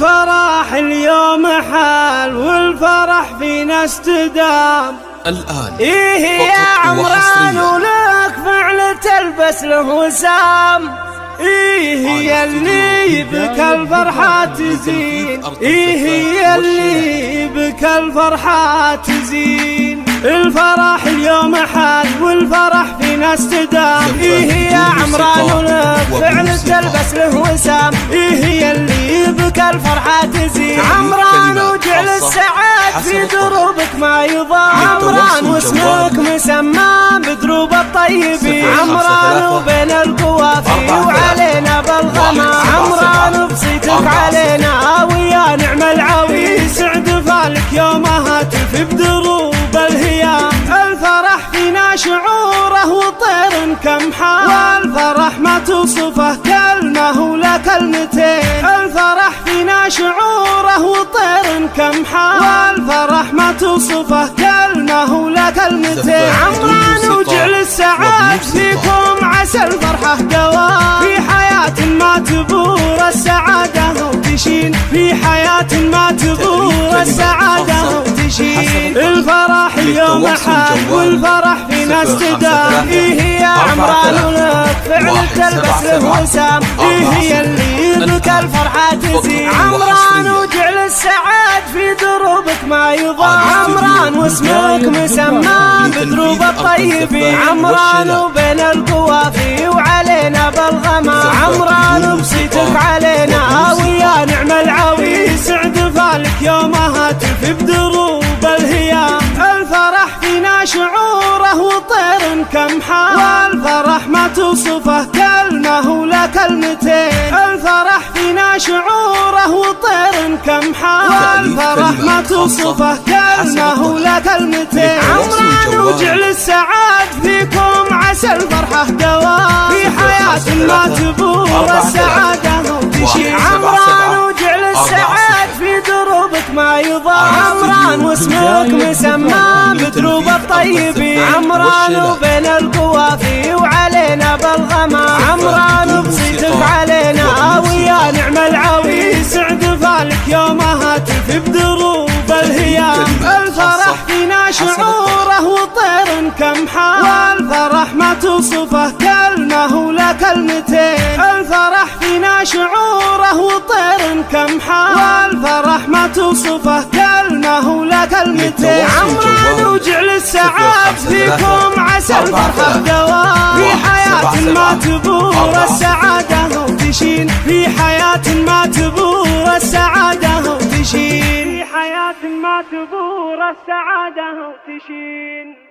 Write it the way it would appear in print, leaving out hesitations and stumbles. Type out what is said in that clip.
الفرح اليوم حال والفرح فينا استدام الآن إيه يا عمران ولك فعل تلبس له وسام، إيه هي اللي بك الفرحة تزين، إيه هي اللي بك الفرحة تزين. الفرح اليوم حال والفرح فينا استدام، إيه يا عمران ولك فعل تلبس له وسام، إيه هي اللي بك الفرحة تزين. عمران وجعل السعاد في دروبك ما يضام، عمران واسمك مسمى بدروب الطيبين، عمران وبين القوافي وعلينا بالغمام، عمران وبصيتك علينا ويا نعم العويس، سعد فالك يومها تفي بدروب الهيام. الفرح فينا شعوره وطير كمحال، والفرح ما توصفه كلمة ولا كلمتين، الفرح فينا شعوره وطير كمحال، والفرح ما توصفه كلمة ولا كلمتين. عمران وجعل السعاد فيكم عسى الفرحة دوام، في حياة ما تبور السعادة وتشين، في حياة ما تبور السعادة وتشين. الفرح اليوم حال والفرح فينا استدام، إيه يا عمران ولك فعل تلبس له وسام، إيه هي اللي بك الفرحة تزين. عمران وجعل السعاد في دروبك ما يضام، عمران واسمك مسمى بدروب الطيبين، عمران وبين القوافي وعلينا بالغمام، عمران وبصيتك علينا ويا نعم العويس، سعد فالك يومها تفي بدروب الهيام. الفرح فينا شعوره وطير كمحال، والفرح ما توصفه كلمة ولا كلمتين، الفرح فينا شعوره وطير كمحال، والفرح ما توصفه كلمة ولا كلمتين. عمران وجعل السعاد فيكم عسى الفرحة دوام، في حياة ما تبور السعادة وتشين. عمران وجعل السعاد في دروبك ما يضام، عمران واسمك مسمى بدروب الطيبين، عمران وبين القوافي وعلينا بالغمام، عمران وبصيتك علينا ويا نعم العويس، سعد فالك يومها تفي بدروب الهيام. الفرح فينا شعوره وطير كمحال، والفرح ما توصفه كلمة ولا كلمتين، الفرح فينا شعوره وطير كمحال، والفرح ما توصفه كلمة ولا كلمتين. عمران وجعل السعاد فيكم عسى الفرحة دوام، في حياة ما تبور السعادة وتشين، في حياة ما تبور السعادة وتشين، في حياة ما تبور السعادة وتشين.